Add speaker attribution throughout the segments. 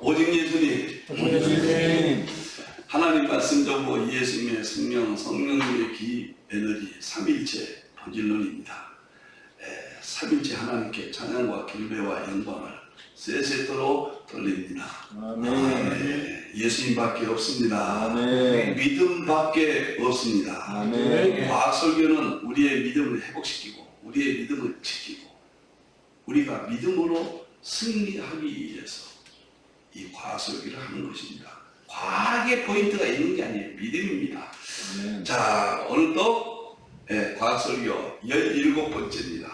Speaker 1: 오직 예수님.
Speaker 2: 예수님.
Speaker 1: 하나님 말씀 전부 예수님의 성령, 성령님의 기, 에너지, 삼일체 본질론입니다. 삼일체 하나님께 찬양과 경배와 영광을 세세토록 돌립니다.
Speaker 2: 아멘.
Speaker 1: 예수님밖에 없습니다.
Speaker 2: 아멘.
Speaker 1: 믿음밖에 없습니다.
Speaker 2: 아멘.
Speaker 1: 과학설교는 우리의 믿음을 회복시키고 우리의 믿음을 지키고 우리가 믿음으로 승리하기 위해서 이 과학설교를 하는 것입니다. 과학의 포인트가 있는 게 아니에요. 믿음입니다.
Speaker 2: 아멘.
Speaker 1: 자, 오늘도 과학설교 17번째입니다.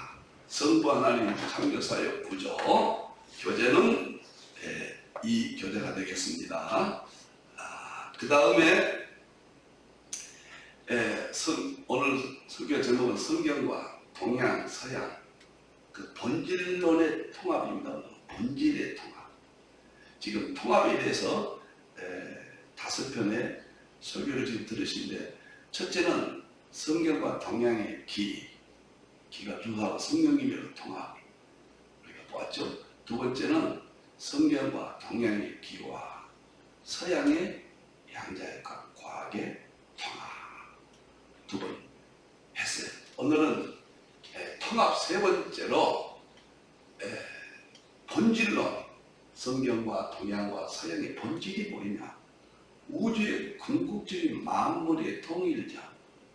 Speaker 1: 성부 하나님 창조사역 구조 교재는 이 교재가 되겠습니다. 그 다음에 오늘 설교 제목은 성경과 동양, 서양 그 본질론의 통합입니다. 본질의 통합. 지금 통합에 대해서 5편의 설교를 지금 들으시는데, 첫째는 성경과 동양의 기가 누가와 성령님의 통합 우리가 보았죠. 두 번째는 성경과 동양의 기와 서양의 양자역학 과학의 통합 두 번 했어요. 오늘은 통합 세 번째로 본질론, 성경과 동양과 서양의 본질이 뭐냐, 우주의 궁극적인 만물의 통일자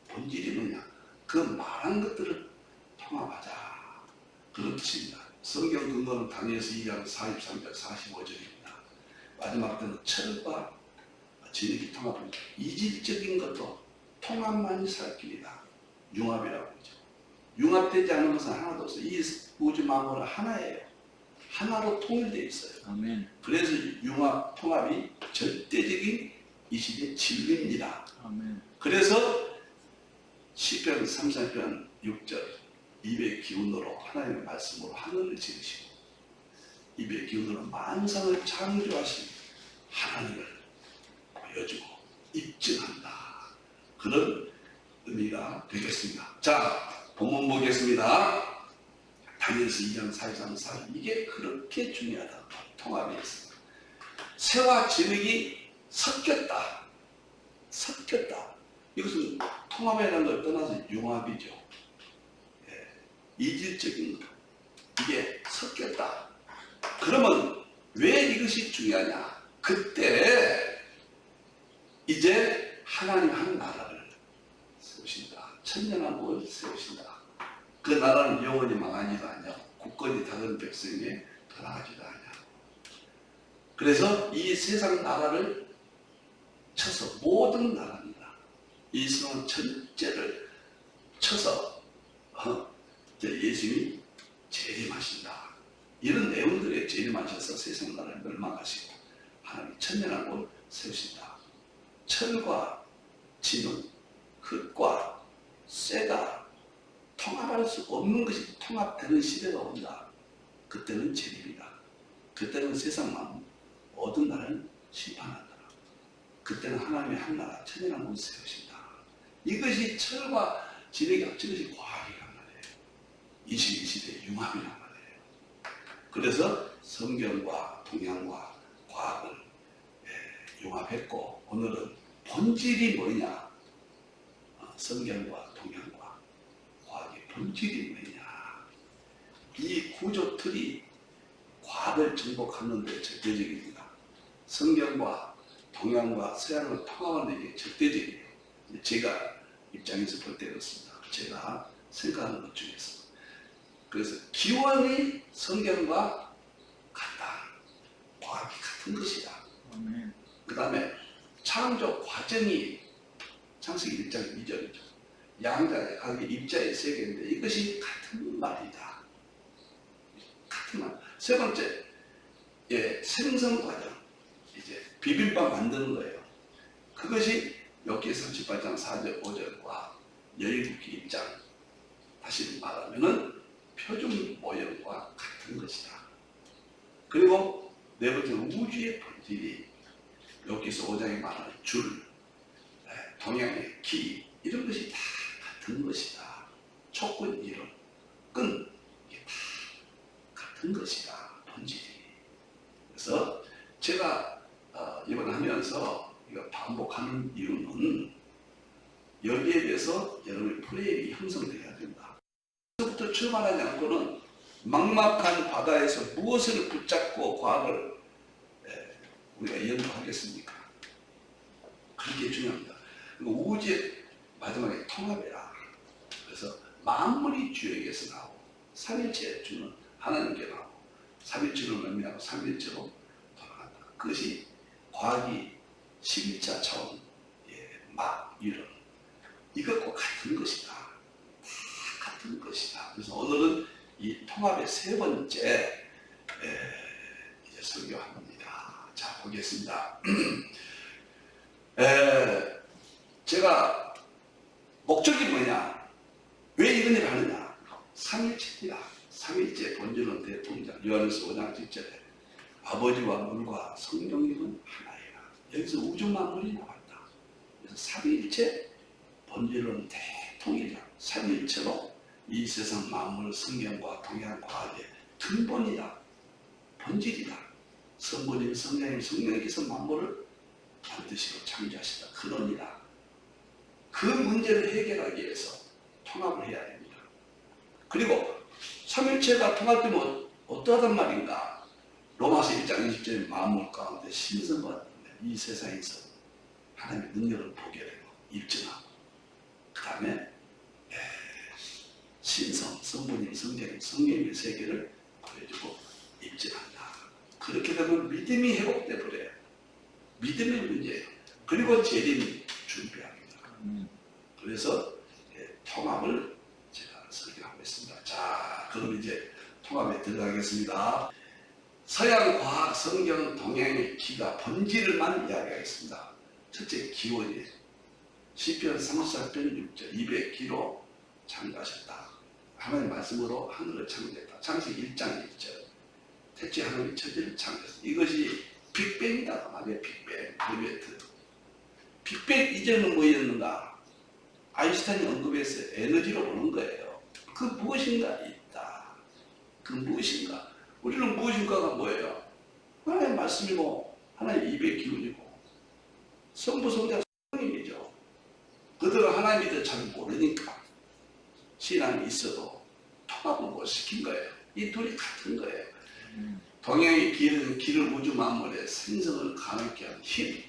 Speaker 1: 본질이 뭐냐, 그 말한 것들을 통합하자, 그런 뜻입니다. 성경 근거는 다니엘서 2장 43절 45절입니다. 마지막 때는 철과 진흙이 통합합니다. 이질적인 것도 통합만이 살 길이다. 융합이라고 하죠. 융합되지 않는 것은 하나도 없어요. 이 우주 만물은 하나예요. 하나로 통일되어 있어요.
Speaker 2: 아멘.
Speaker 1: 그래서 융합, 통합이 절대적인 이 시대의 진리입니다.
Speaker 2: 아멘.
Speaker 1: 그래서 시편 33편 6절 입의 기운으로 하나님의 말씀으로 하늘을 지으시고 입의 기운으로 만상을 창조하신 하나님을 보여주고 입증한다. 그런 의미가 되겠습니다. 자, 본문 보겠습니다. 다니엘서 2장 43, 4 이게 그렇게 중요하다. 통합이 있습니다. 새와 진흙이 섞였다. 이것은 통합이라는 걸 떠나서 융합이죠. 이질적인 것. 이게 섞였다. 그러면 왜 이것이 중요하냐? 그때 이제 하나님 한 나라를 세우신다. 천년왕국을 세우신다. 그 나라는 영원히 망하지도 않냐. 국권이 다른 백성에게 돌아가지도 않냐. 그래서 이 세상 나라를 쳐서 모든 나라입니다. 이 세상 전체를 쳐서 예수님이 재림하신다. 이런 내용들에 재림하셔서 세상 나라를 멸망하시고 하나님 천년왕국을 세우신다. 철과 진흙, 흙과 쇠가 통합할 수 없는 것이 통합되는 시대가 온다. 그때는 재림이다. 그때는 세상 모든 나라는 심판한다. 그때는 하나님의 한 나라 천년왕국을 세우신다. 이것이 철과 진흙이 합친 것이 과학이란 말이에요. 21시대의 융합이란 말이에요. 그래서 성경과 동양과 과학을 융합했고, 오늘은 본질이 뭐냐, 성경과 동양과 과학의 본질이 뭐냐, 이 구조 틀이 과학을 정복하는 데 절대적입니다. 성경과 동양과 서양을 통합하는 게 절대적이에요. 제가 입장에서 볼 때 그렇습니다. 제가 생각하는 것 중에서. 그래서 기원이 성경과 같다. 과학이 같은 것이다.
Speaker 2: 아멘.
Speaker 1: 그 다음에 창조 과정이 창세기 1장 2절이죠. 양자의 각의 입자의 세계인데 이것이 같은 말이다. 같은 말. 세 번째, 생성 과정. 이제 비빔밥 만드는 거예요. 그것이 욥기 38장 4절 5절과 열일기 입장, 다시 말하면은 표준 모형과 같은 것이다. 그리고 네 번째, 우주의 본질이 욥기서 5장에 말하는 줄, 동양의 기, 이런 것이 다 같은 것이다. 촉근 이론, 끈, 이게 다 같은 것이다. 본질이. 그래서 제가 이번 하면서 이거 반복하는 이유는 여기에 대해서 여러분의 프레임이 형성돼야 된다. 그때부터 출발하지 않고는 막막한 바다에서 무엇을 붙잡고 과학을 우리가 연구하겠습니까? 그렇게 중요합니다. 그리고 우주의 마지막에 통합이라. 그래서 만물이 주에게서 나오고 삼일체 주는 하나님께 나오고 삼일체로 의미하고 삼일체로 돌아간다. 그것이 과학이 11차 차원 막 이런 이것과 같은 것이다. 같은 것이다. 그래서 오늘은 이 통합의 세 번째 이제 설교합니다. 자, 보겠습니다. 제가 목적이 뭐냐? 왜 이런 일을 하느냐? 삼일체입니다. 삼일체 본질은 대통령 요한일서 5장 7절에 아버지와 물과 성령님은 하나이라. 여기서 우주 만물이 나왔다. 그래서 삼일체 본질은 대통이다. 삼일체로 이 세상 만물 성경과 동양 과학의 근본이다. 본질이다. 성부님, 성령님, 성령님께서 만물을 만드시고 창조하시다. 근원이다. 그 문제를 해결하기 위해서 통합을 해야 됩니다. 그리고 삼일체가 통합되면 어떠하단 말인가? 로마서 1장 20절에 만물 가운데 신성받는데 이 세상에서 하나님의 능력을 보게 되고 입증하고 그 다음에 신성, 성부님, 성령, 성령의 세계를 보여주고 입증한다. 그렇게 되면 믿음이 회복돼 버려요. 믿음의 문제예요. 그리고 재림이 준비합니다. 그래서 통합을 제가 설명하고 있습니다. 자, 그럼 이제 통합에 들어가겠습니다. 서양 과학, 성경, 동양의 기가 본질을만 이야기하겠습니다. 첫째, 기원이에요. 시편 34편 6절 200기로 창조하셨다. 하나님의 말씀으로 하늘을 창조했다. 창세기 1장 1절 태초에 하나님이 천지를 창조했다. 이것이 빅뱅이다. 그 말이에요. 빅뱅, 리베트. 빅뱅 이전은 뭐였는가? 아인슈타인이 언급해서 에너지로 보는 거예요. 그 무엇인가 있다. 그 무엇인가? 우리는 무엇인가가 뭐예요? 하나님의 말씀이고 하나님의 입의 기운이고 성부, 성자, 성령이죠. 그들은 하나님에 대해 잘 모르니까 신앙이 있어도 통합을 못 시킨 거예요. 이 둘이 같은 거예요. 동양의 길은 길을 우주 만물의 생성을 가능케 하는 힘,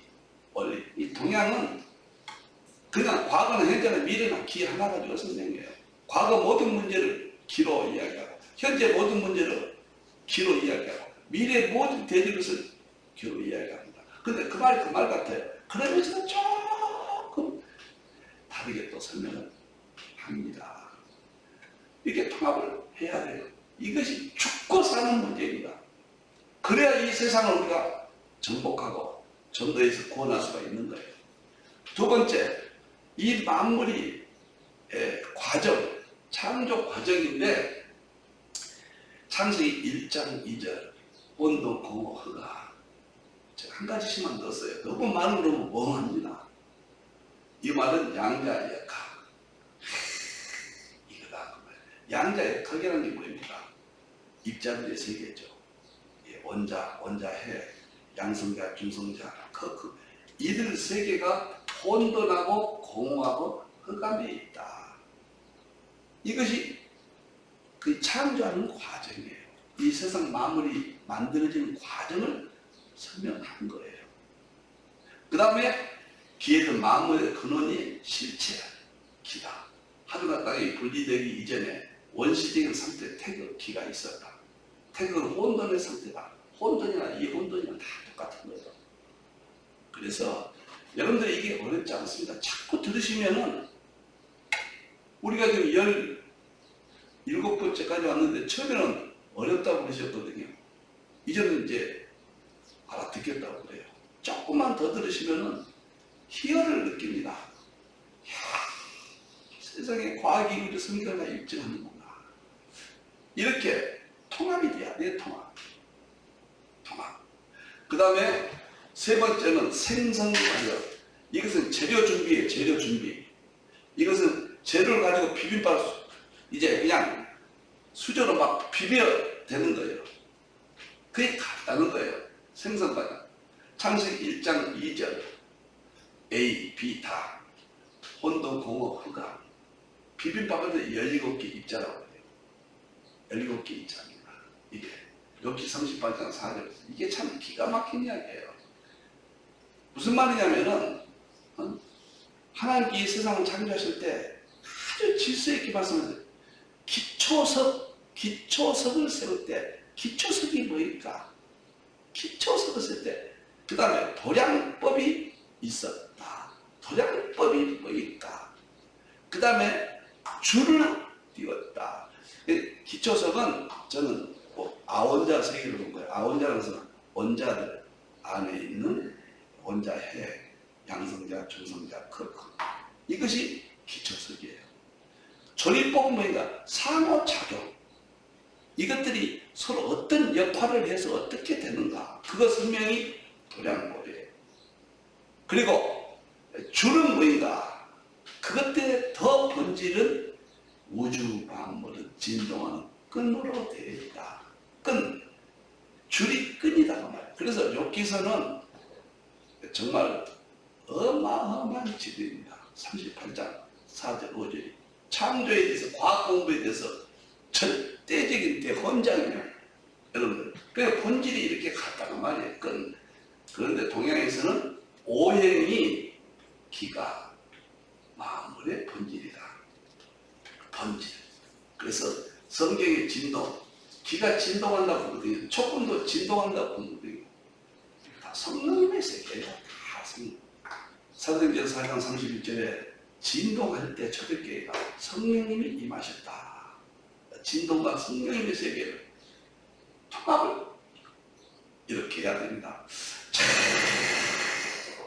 Speaker 1: 원리. 이 동양은 그냥 과거나 현재나 미래나 기 하나 가지고 선생이에요. 과거 모든 문제를 기로 이야기하고 현재 모든 문제를 기로 이야기하고 미래 모든 대지것을 기로 이야기합니다. 근데 그 말이 그 말 같아요. 그러면서 조금 다르게 또 설명을 합니다. 이렇게 통합을 해야 돼요. 이것이 죽고 사는 문제입니다. 그래야 이 세상을 우리가 정복하고 전도해서 구원할 수가 있는 거예요. 두 번째, 이 만물이 과정, 창조 과정인데 창세기 1장 2절 온도, 공호, 허가 제가 한 가지씩만 넣었어요. 너무 많은 거면 멍합니다. 이 말은 양자의 역학 이거다. 양자의 역학이라는 게 뭐입니까? 입자들의 세계죠. 원자, 원자해, 양성자, 중성자, 이들 세계가 혼돈하고 공허하고 흑암에 있다. 이것이 그 창조하는 과정이에요. 이 세상 만물이 만들어지는 과정을 설명한 거예요. 그 다음에 기에는 만물의 근원이 실체야. 기다. 하늘과 땅이 분리되기 이전에 원시적인 상태 태극 기가 있었다. 태극은 혼돈의 상태다. 혼돈이나 이혼돈이나 다 똑같은 거예요. 그래서 여러분들 이게 어렵지 않습니다. 자꾸 들으시면은 우리가 지금 17번째까지 왔는데 처음에는 어렵다고 그러셨거든요. 이제는 이제 알아듣겠다고 그래요. 조금만 더 들으시면은 희열을 느낍니다. 이야, 세상에 과학이 우리 성경과 입증하는구나. 이렇게 통합이 돼야 돼요. 통합. 그 다음에 세 번째는 생성 과정. 이것은 재료 준비예요. 재료 준비. 이것은 재료를 가지고 비빔밥 이제 그냥 수저로 막 비벼 되는 거예요. 그게 같다는 거예요. 생성 과정. 창세기 1장 2절 A, B 다 혼돈, 공허, 흑암. 비빔밥에도 17개 입자라고 해요. 17개 입자입니다. 이게 욥기 38장 4절. 이게 참 기가 막힌 이야기예요. 무슨 말이냐면은 하나님께 이 세상을 창조하실 때 아주 질서 있게 말씀하세요. 기초석을 세울 때 기초석이 뭐일까? 기초석을 세울 때 그 다음에 도량법이 있었다. 도량법이 뭐일까? 그 다음에 줄을 띄웠다. 기초석은 저는 아원자 세계를 본 거예요. 아원자라는 것은 원자들 안에 있는 원자해, 양성자, 중성자, 크크. 이것이 기초석이에요. 조리법은 뭐인가? 상호작용. 이것들이 서로 어떤 역할을 해서 어떻게 되는가? 그것 설명이 도량법이에요. 그리고 줄은 뭐인가? 그것 때문에 더 본질은 우주 만물은 진동하는 끈으로 되어 있다. 끈, 줄이 끈이다 그 말이에요. 그래서 욥기서는 정말 어마어마한 지도입니다. 38장 4절 5절이 창조에 대해서 과학 공부에 대해서 절대적인 대헌장이에요. 여러분들 그래서 본질이 이렇게 같다고 말이에요. 끈. 그런데 동양에서는 오행이 기가 만물의 본질이다. 본질. 그래서 성경의 진동, 기가 진동한다고 그러거든요. 촉근도 진동한다고 그러거든요. 다 성령님의 세계예요. 다 성령. 사도행전 4장 31절에 진동할 때 초대교회가 성령님이 임하셨다. 진동과 성령님의 세계를 통합을 이렇게 해야 됩니다. 참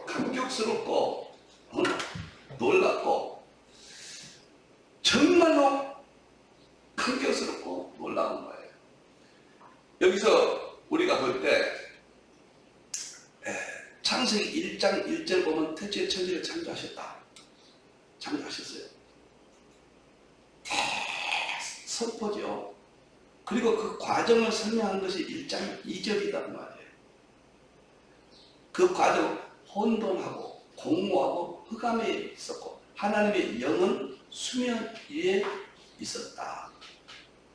Speaker 1: 감격스럽고 놀랍고 정말로 감격스럽고 놀라운 거예요. 여기서 우리가 볼 때 창세기 1장 1절 보면 태초에 천지를 창조하셨다. 창조하셨어요. 선포죠. 그리고 그 과정을 설명한 것이 1장 2절이란 말이에요. 그 과정 혼돈하고 공허하고 흑암에 있었고 하나님의 영은 수면 위에 있었다.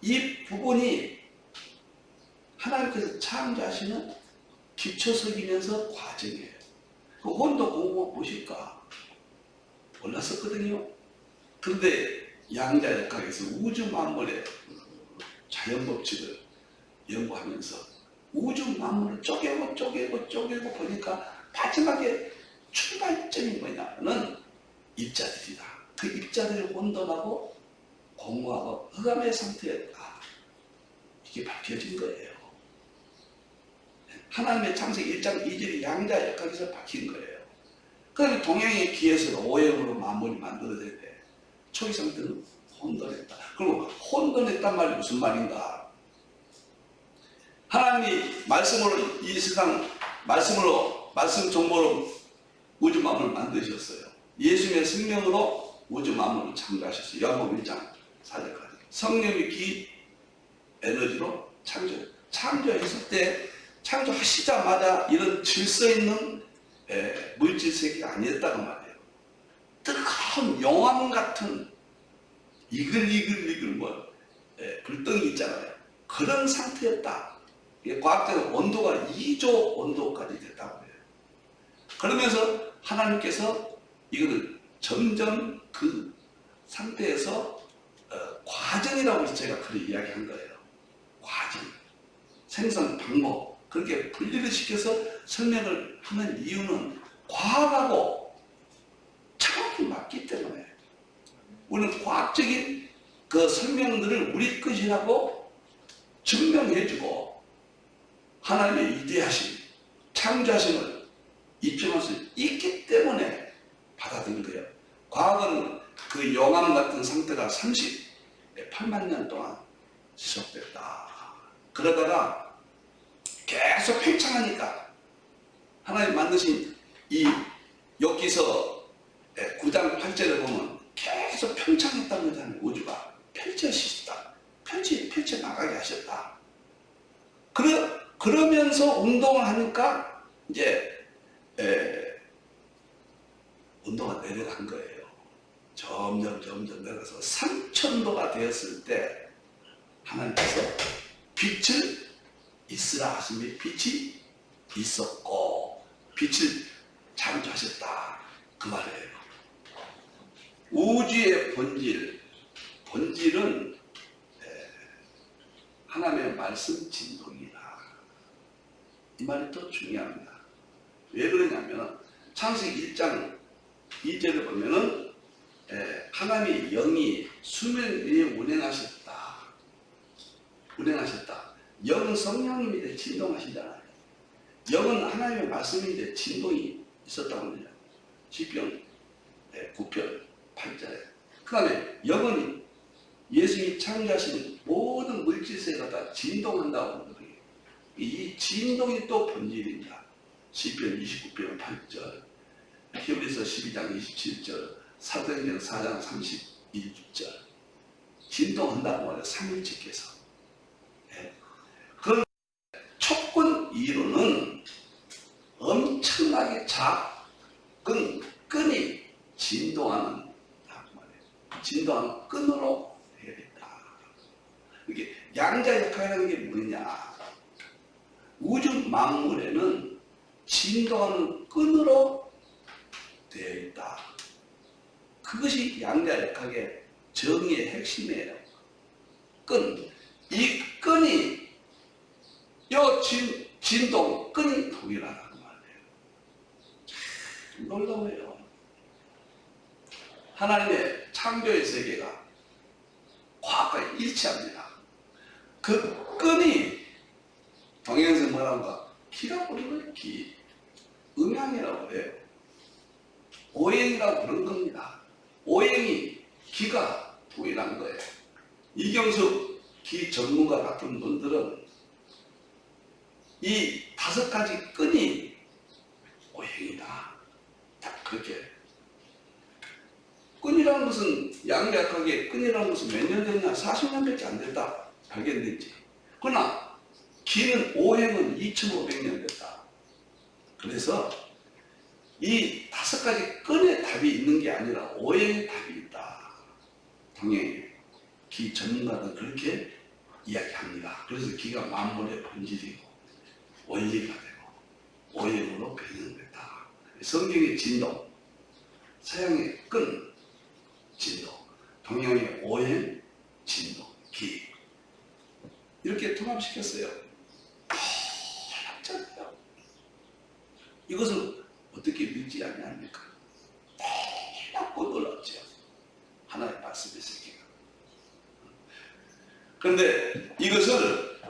Speaker 1: 이 부분이 하나님께서 창조하시는 기초석이면서 과정이에요. 그 혼돈 공허가 무엇일까? 몰랐었거든요. 그런데 양자 역학에서 우주 만물의 자연 법칙을 연구하면서 우주 만물을 쪼개고 보니까 마지막에 출발점이 뭐냐면 입자들이다. 그 입자들이 혼돈하고 공허하고 흑암의 상태였다. 이게 밝혀진 거예요. 하나님의 창세기 1장 2절이 양자 역학에서 밝힌 거예요. 그럼 동양의 기에서 오행으로 만물이 만들어질 때 초기 상태는 혼돈했다. 그리고 혼돈했단 말이 무슨 말인가? 하나님이 말씀으로 이 세상 말씀 정보로 우주 만물을 만드셨어요. 예수님의 생명으로 우주 만물을 창조하셨어요. 요한복음 1장 4절까지. 성령의 기 에너지로 창조했을 때 창조하시자마자 이런 질서 있는 물질 세계가 아니었다고 말이에요. 뜨거운 용암 같은 이글이글 불덩이 있잖아요. 그런 상태였다. 과학적으로 온도가 2조 온도까지 됐다고 해요. 그러면서 하나님께서 이거를 점점 그 상태에서 과정이라고 해서 제가 그렇게 이야기한 거예요. 과정, 생성 방법 그렇게 분리를 시켜서 설명을 하는 이유는 과학하고 정확히 맞기 때문에 우리는 과학적인 그 설명들을 우리 것이라고 증명해주고 하나님의 위대하심, 창조하심을 입증할 수 있기 때문에 받아들인 거예요. 과학은 그 용암 같은 상태가 38만 년 동안 지속됐다. 그러다가 계속 팽창하니까 하나님 만드신 이 욥기서 9장 8절에 보면 계속 팽창했다는 거잖아요. 우주가 펼쳐지셨다. 펼쳐나가게 하셨다. 그러면서 운동을 하니까 이제 온도가 내려간 거예요. 점점 내려가서 3000도가 되었을 때 하나님께서 빛을 있으라 하시니 빛이 있었고 빛을 창조하셨다 그 말이에요. 우주의 본질은 하나님의 말씀 진동이다. 이 말이 더 중요합니다. 왜 그러냐면 창세기 1장 2절에 보면은 하나님의 영이 수면 위에 운행하셨다. 영은 성령님인데 진동하시잖아요. 영은 하나님의 말씀인데 진동이 있었다고 합니다. 시편 9편 8절에. 그 다음에 영은 예수님이 창조하신 모든 물질세가 다 진동한다고 합니다. 이 진동이 또 본질입니다. 시편 29편 8절, 히브리서 12장 27절, 사도행전 4장 31절 진동한다고 말해요. 삼일체께서. 그런 촉근 이론은 엄청나게 작은 끈이 진동하는 끈으로 되어있다. 이게 양자 역학이라는 게 뭐냐? 우주 만물에는 진동하는 끈으로 되어 있다. 그것이 양자 역학의 정의의 핵심이에요. 이 끈이 진동 끈이 동일하다는 말이에요. 놀라워요. 하나님의 창조의 세계가 과학과 일치합니다. 그 끈이 동양에서 뭐라고 기라고 부르는 기, 음양이라고 해요. 오행이라고 부르는 겁니다. 오행이 기가 동일한 거예요. 이경숙 기 전문가 같은 분들은 이 5가지 끈이 오행이다. 딱 그렇게. 끈이라는 것은 양자역학의 끈이라는 것은 몇 년 됐냐? 40년밖에 안 됐다. 발견됐지. 그러나 기는 오행은 2500년 됐다. 그래서 이 5가지 끈의 답이 있는 게 아니라 오행의 답이 있다. 당연히 기 전문가는 그렇게 이야기합니다. 그래서 기가 만물의 본질이고 원리가 되고 오행으로 변형됐다. 성경의 진동, 서양의 끈, 진동, 동양의 오행, 진동, 기 이렇게 통합시켰어요. 놀랍잖아요. 이것을 어떻게 믿지 않냐니까 놀랍고 놀랍죠. 하나의 말씀의 세계가. 그런데 이것을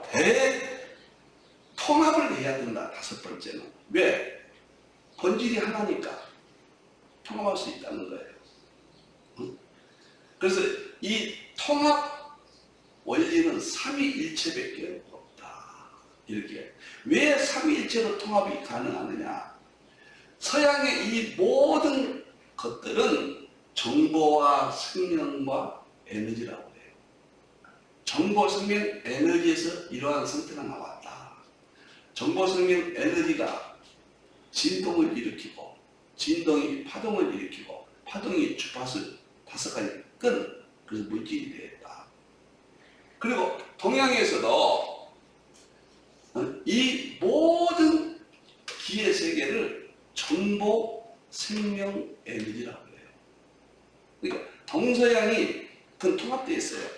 Speaker 1: 통합을 해야 된다. 5번째는. 왜? 본질이 하나니까 통합할 수 있다는 거예요. 그래서 이 통합 원리는 삼위일체밖에 없다. 이렇게. 왜 삼위일체로 통합이 가능하느냐? 서양의 이 모든 것들은 정보와 생명과 에너지라고 해요. 정보, 생명, 에너지에서 이러한 상태가 나왔다. 정보, 생명, 에너지가 진동을 일으키고, 진동이 파동을 일으키고, 파동이 주파수 5가지 끈, 그래서 물질이 되었다. 그리고 동양에서도 이 모든 기의 세계를 정보, 생명, 에너지라고 해요. 그러니까 동서양이 그 통합되어 있어요.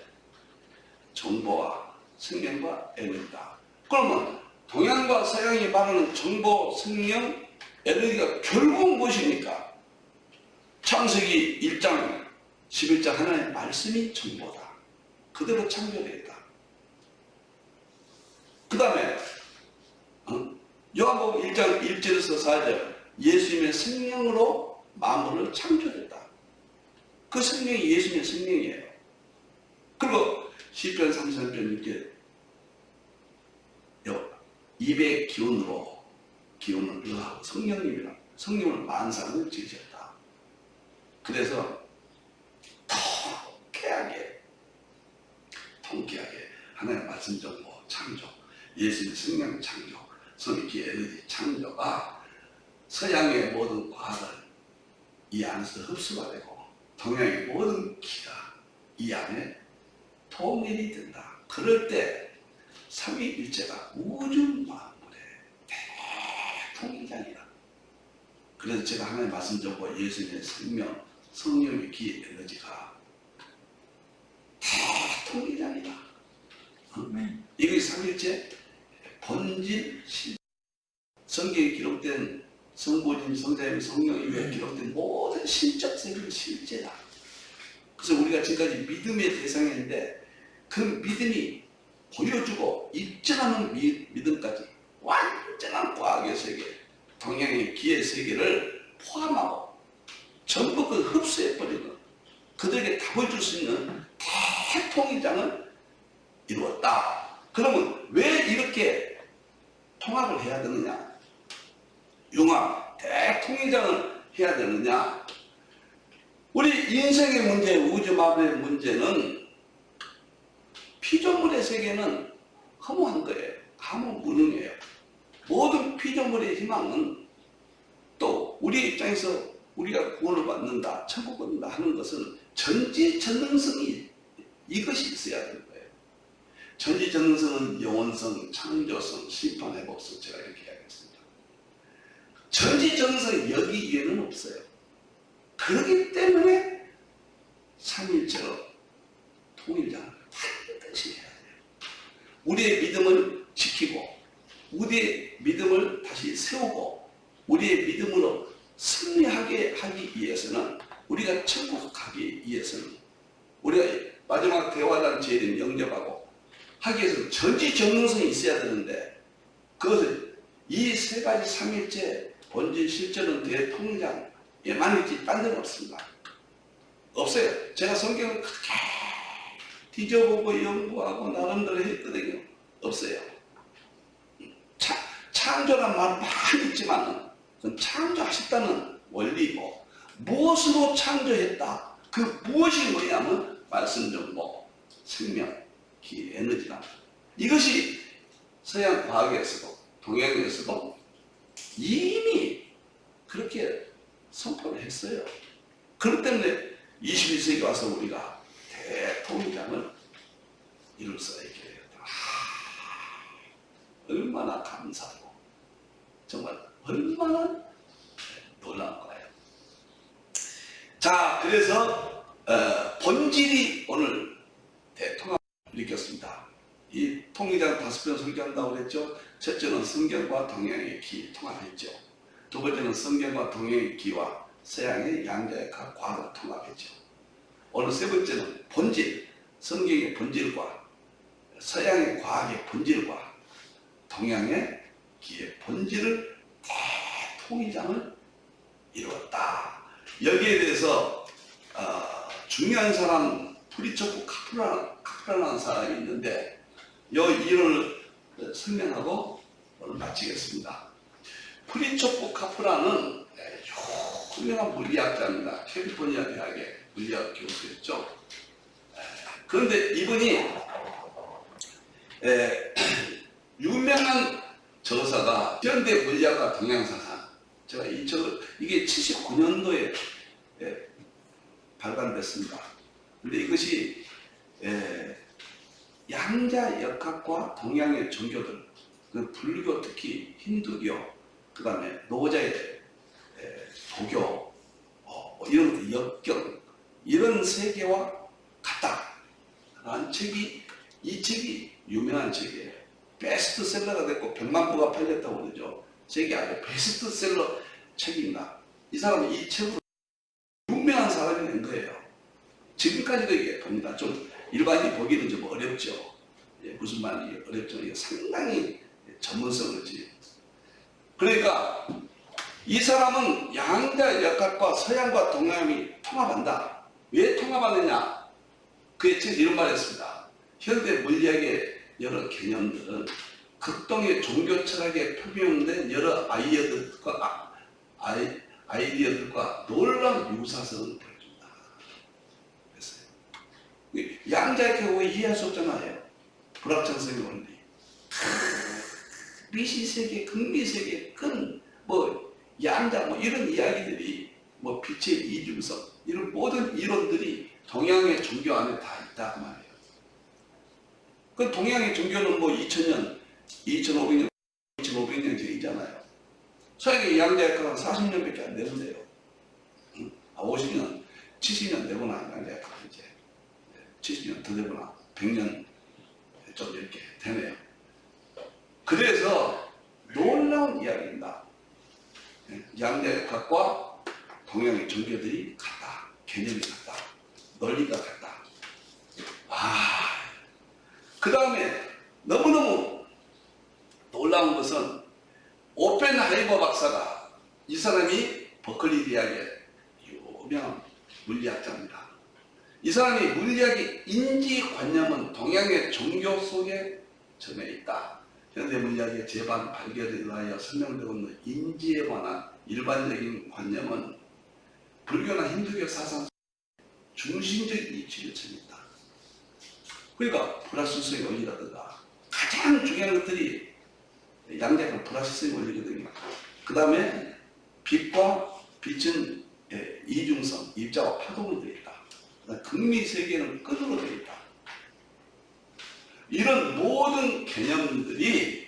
Speaker 1: 정보와 생명과 에너지다. 그러면 동양과 서양이 말하는 정보, 생명, 에너지가 결국 무엇입니까? 창세기 1장 11장 하나님의 말씀이 정보다. 그대로 창조되었다. 그 다음에 요한복음 1장 1절에서 4절 예수님의 생명으로 만물을 창조했다. 그 생명이 예수님의 생명이에요. 그리고 시편 33편 6절 입의 기운을 의하고 성령을 만상을 지으셨다. 그래서 통쾌하게 하나님의 말씀 정보, 창조, 예수님의 생명 창조, 성기 에너지 창조가 서양의 모든 과학을 이 안에서 흡수가 되고 동양의 모든 기가 이 안에 통일이 된다. 그럴 때 삼위일체가 우주 만물의 대통일장이다. 그래서 제가 하나님 말씀 전고 예수님의 생명, 성령의 기 에너지가 대통일장이다.
Speaker 2: 아멘.
Speaker 1: 이것이 삼위일체 본질 실 성경에 기록된 성부님, 성자님, 성령 이외에 기록된 모든 신적 세계는 실제다. 그래서 우리가 지금까지 믿음의 대상인데 그 믿음이 보여주고 입증하는 믿음까지 완전한 과학의 세계, 동양의 기의 세계를 포함하고 전부 그 흡수해버리는 그들에게 답을 줄 수 있는 대통일장을 이루었다. 그러면 왜 이렇게 통합을 해야 되느냐? 융합, 대통일장을 해야 되느냐? 우리 인생의 문제, 우주마법의 문제는 피조물의 세계는 허무한 거예요. 아무 무능해요. 모든 피조물의 희망은 또 우리 입장에서 우리가 구원을 받는다, 천국을 받는다 하는 것은 전지전능성이 이것이 있어야 되는 거예요. 전지전능성은 영원성, 창조성, 심판, 회복성 제가 이렇게 이야기했습니다. 전지전능성이 여기 위에는 없어요. 그렇기 때문에 삼위일체로 통일장을 반드시 해야 돼요. 우리의 믿음을 지키고 우리의 믿음을 다시 세우고 우리의 믿음으로 승리하게 하기 위해서는 우리가 천국 가기 위해서는 우리가 마지막 대화단 제일을 영접하고 하기 위해서는 전지전능성이 있어야 되는데 그것을 이 세 가지 삼위일체 본질 실제는 대통일장에만 있지 딴 데는 없습니다. 없어요. 제가 성경을 그렇게 뒤져보고 연구하고 나름대로 했거든요. 없어요. 창조란 말 많이 있지만 그건 창조하셨다는 원리고 무엇으로 창조했다. 그 무엇이 뭐냐면 말씀 정보, 생명, 기, 에너지다. 이것이 서양 과학에서도 동양에서도 이미 그렇게 선포를 했어요. 그렇기 때문에 21세기 와서 우리가 대통일장을 이룰 수가 있게 되었다. 얼마나 감사하고 정말 얼마나 놀라운 거예요. 자, 그래서 본질이 오늘 대통합을 일으켰습니다. 이 통일장 5편 설교한다고 그랬죠. 첫째는 성경과 동양의 기 통합했죠. 두 번째는 성경과 동양의 기와 서양의 양자의 각 과학을 통합했죠. 오늘 세 번째는 본질, 성경의 본질과 서양의 과학의 본질과 동양의 기의 본질을 대통일장을 이루었다. 여기에 대해서 중요한 사람 프리처프 카프라라는 사람이 있는데 이 이론을 설명하고 오늘 마치겠습니다. 프리처프 카프라는 유명한 물리학자입니다. 캘리포니아 대학의 물리학 교수였죠. 그런데 이분이 유명한 저서가 현대 물리학과 동양사상, 제가 이게 79년도에 발간됐습니다. 그런데 이것이 양자 역학과 동양의 종교들, 그 불교 특히 힌두교, 그 다음에 노자의 도교, 이런 것들 역경, 이런 세계와 같다라는 책이, 이 책이 유명한 책이에요. 베스트셀러가 됐고 100만 부가 팔렸다고 그러죠. 세계 아주 베스트셀러 책입니다. 이 사람이 이 책으로 유명한 사람이 된 거예요. 지금까지도 이게 봅니다. 좀 일반인이 보기는 좀 어렵죠. 무슨 말이 어렵죠. 이게 상당히 전문성을 지요. 그러니까 이 사람은 양자 역학과 서양과 동양이 통합한다. 왜 통합하느냐? 그의 책에 이런 말을 했습니다. 현대 물리학의 여러 개념들은 극동의 종교 철학에 표명된 여러 아이디어들과 놀라운 유사성을 보여준다. 그랬어요. 양자역학을 이해할 수 없잖아요. 불확정성의 원리. 미시세계, 극미세계, 큰 양자 뭐 이런 이야기들이 뭐 빛의 이중성 이런 모든 이론들이 동양의 종교 안에 다 있다 그 말이에요. 그 동양의 종교는 뭐 2000년, 2500년, 2500년 전이잖아요. 서양의 양자 역사는 40년밖에 안 되는데요. 50년, 70년 되거나 양자 역사 이제 70년 더 되거나 100년 좀 이렇게 되네요. 그래서 놀라운 이야기입니다. 양자 역학과 동양의 종교들이 같다. 개념이 같다. 논리가 같다. 그 다음에 너무너무 놀라운 것은 오펜하이머 박사가 이 사람이 버클리 대학의 유명한 물리학자입니다. 이 사람이 물리학의 인지관념은 동양의 종교 속에 점에 있다. 현대 물리학의 제반 발견에 의하여 설명되고 있는 인지에 관한 일반적인 관념은 불교나 힌두교 사상 중심적인 이치를 지닙니다. 그러니까 불화실성의 원리라든가 가장 중요한 것들이 양자역학 불화실성의 원리거든요. 그 다음에 빛과 빛은 이중성, 입자와 파동으로 되어 있다. 극미세계는 끈으로 되어 있다. 이런 모든 개념들이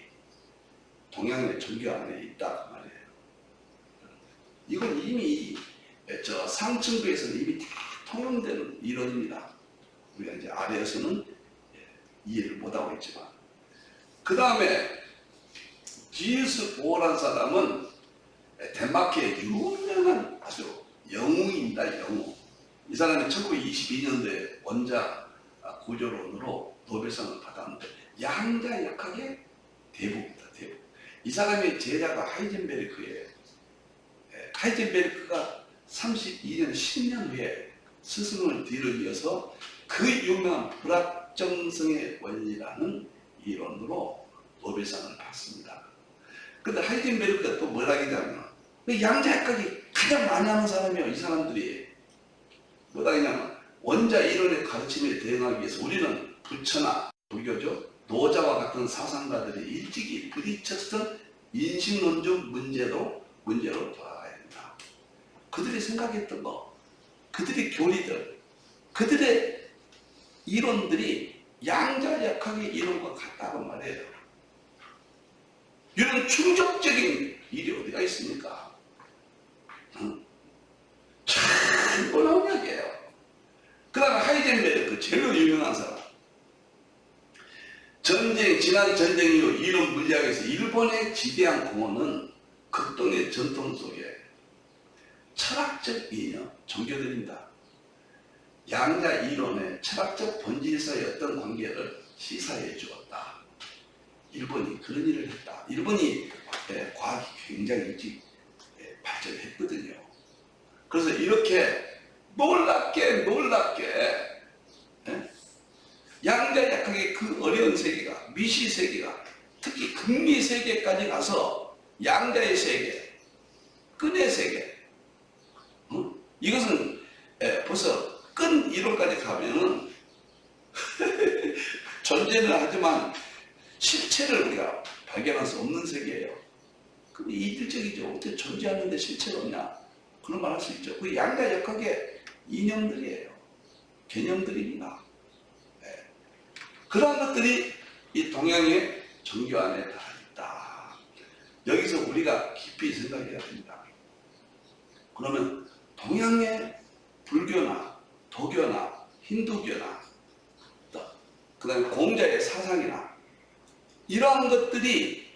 Speaker 1: 동양의 종교 안에 있다 그 말이에요. 이건 이미 저 상층부에서는 이미 다 통용되는 이론입니다. 우리가 이제 아래에서는 이해를 못하고 있지만. 그 다음에 지우스 보어라는 사람은 덴마크의 유명한 아주 영웅입니다. 영웅. 이 사람이 1922년도에 원자 구조론으로 노벨상을 받았는데 양자역학의 대부입니다. 대부. 이 사람의 제자가 하이젠베르크예요. 하이젠베르크가 32년, 10년 후에 스승을 뒤로 이어서 그 유명한 불확정성의 원리라는 이론으로 노벨상을 받습니다. 근데 하이젠베르크가 또 뭐라 하냐면 양자역학이 가장 많이 하는 사람이에요. 이 사람들이 뭐라 하냐면 원자 이론의 가르침에 대응하기 위해서 우리는 부처나 불교죠. 노자와 같은 사상가들이 일찍이 부딪혔던 인식론적 문제로 돌아가야 된다. 그들이 생각했던 거, 그들의 교리들, 그들의 이론들이 양자역학의 이론과 같다고 말해요. 이런 충격적인 일이 어디가 있습니까? 참 놀라운 이야기예요. 그 다음에 하이젠베르크 제일 유명한 사람. 지난 전쟁 이후 이론 물리학에서 일본의 지대한 공헌은 극동의 전통 속에 철학적 이념, 종교들입니다. 양자 이론의 철학적 본질사의 어떤 관계를 시사해 주었다. 일본이 그런 일을 했다. 일본이 과학이 굉장히 일찍 발전했거든요. 그래서 이렇게 놀랍게 양자역학의 그 어려운 세계가 미시 세계가 특히 극미 세계까지 가서 양자의 세계, 끈의 세계 이것은 벌써 끈 이론까지 가면은 존재는 하지만 실체를 우리가 발견할 수 없는 세계예요. 근데 이질적이죠. 어떻게 존재하는데 실체가 없냐? 그런 말 할 수 있죠. 그 양자역학의 이념들이에요. 개념들입니다. 그러한 것들이 이 동양의 종교 안에 다 있다. 여기서 우리가 깊이 생각해야 됩니다. 그러면 동양의 불교나 도교나 힌두교나 그 다음에 공자의 사상이나 이러한 것들이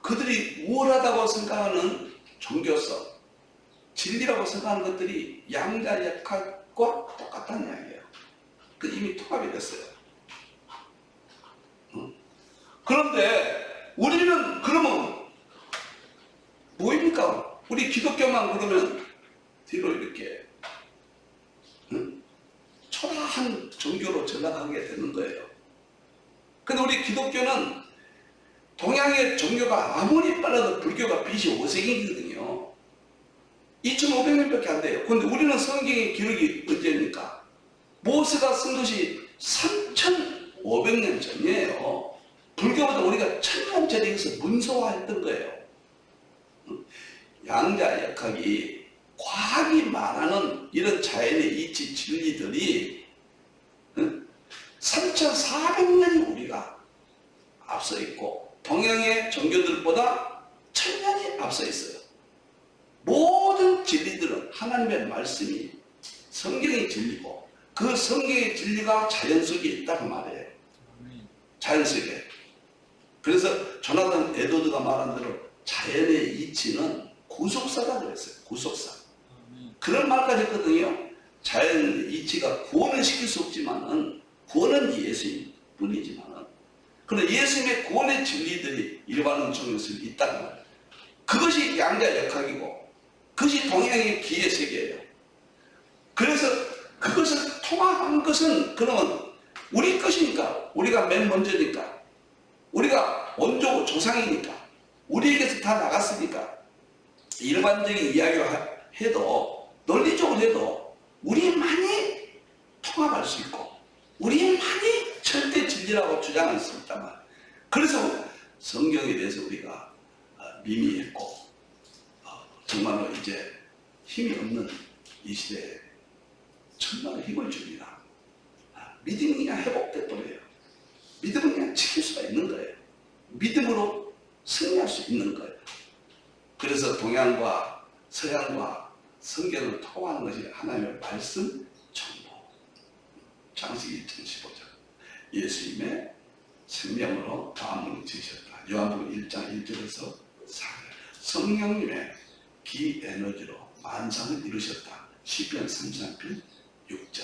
Speaker 1: 그들이 우월하다고 생각하는 종교성, 진리라고 생각하는 것들이 양자역학과 똑같다는 이야기예요. 그 이미 통합이 됐어요. 그런데 우리는 그러면 뭐입니까? 우리 기독교만 그러면 뒤로 이렇게 초라한 종교로 전락하게 되는 거예요. 근데 우리 기독교는 동양의 종교가 아무리 빨라도 불교가 BC 5세기거든요. 2500년밖에 안 돼요. 그런데 우리는 성경의 기록이 언제입니까? 모세가 쓴 것이 3500년 전이에요. 불교보다 우리가 1000년 전에 있어 문서화했던 거예요. 양자역학이 과학이 말하는 이런 자연의 이치 진리들이 3,400년이 우리가 앞서 있고 동양의 종교들보다 1,000년이 앞서 있어요. 모든 진리들은 하나님의 말씀이 성경의 진리고 그 성경의 진리가 자연 속에 있다고 말해요. 자연 속에. 그래서 조나단 에드워드가 말한 대로 자연의 이치는 구속사다 그랬어요. 구속사. 그런 말까지 했거든요. 자연의 이치가 구원을 시킬 수 없지만은 구원은 예수님 뿐이지만은 그런 예수님의 구원의 진리들이 일반론 중에서 있다는 말이에요. 그것이 양자역학이고 그것이 동양의 기의 세계예요. 그래서 그것을 통합한 것은 그러면 우리 것이니까 우리가 맨 먼저니까 우리가 원조고 조상이니까 우리에게서 다 나갔으니까 일반적인 이야기로 해도 논리적으로 해도 우리만이 통합할 수 있고 우리만이 절대 진리라고 주장할 수 있단 말이에요. 그래서 성경에 대해서 우리가 미미했고 정말로 이제 힘이 없는 이 시대에 정말 힘을 줍니다. 믿음이 그냥 회복돼 버려요. 믿음은 그냥 지킬 수가 있는 거예요. 믿음으로 승리할 수 있는 거예요. 그래서 동양과 서양과 성경을 통하는 것이 하나님의 말씀 정보. 창세기 2015장 예수님의 생명으로 마음을 지으셨다. 요한복음 1장 1절에서 4절 성령님의 기에너지로 만상을 이루셨다. 시편 33편 6절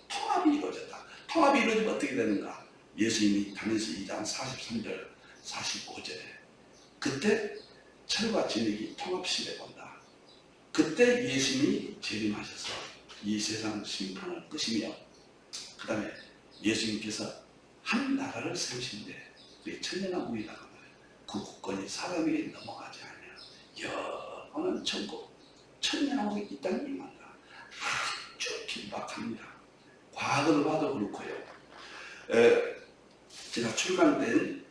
Speaker 1: 통합이 이루어졌다. 통합이 이루어지면 어떻게 되는가? 예수님이 다니엘서 2장 43절 45절에 그때 철과 진흙이 통합시대 본다. 그때 예수님이 재림하셔서 이 세상 심판을 끄시며 그 다음에 예수님께서 한 나라를 세우신데 그게 천년왕국이라고 말해요. 그 국권이 사람에게 넘어가지 않아요. 영원한 천국 천년왕국이 이 땅에 임한다. 아주 긴박합니다. 과학을 봐도 그렇고요. 제가 출간된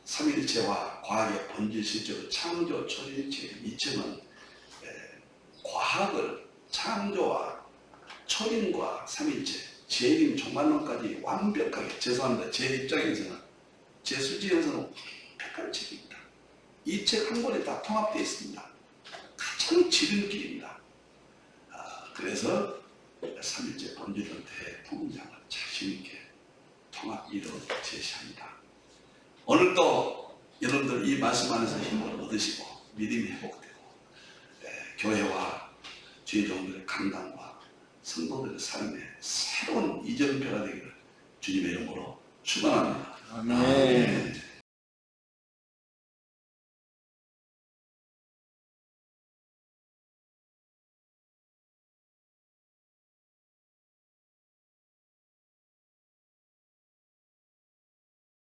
Speaker 1: 삼일체와 과학의 본질 실제로 창조 초림체 이 책은 과학을 창조와 초림과 삼일체 재림 종말론까지 완벽하게 죄송합니다. 제 입장에서는 제 수지에서는 완벽한 책입니다. 이 책 한 권에 다 통합되어 있습니다. 가장 지름길입니다. 그래서 삼일체 본질론 대통령을 자신있게 통합 이론을 제시합니다. 오늘도 여러분들 이 말씀 안에서 힘을 얻으시고 믿음이 회복되고 교회와 주의종들의 강단과 성도들의 삶에 새로운 이정표가 되기를 주님의 이름으로 축원합니다.
Speaker 2: 아멘.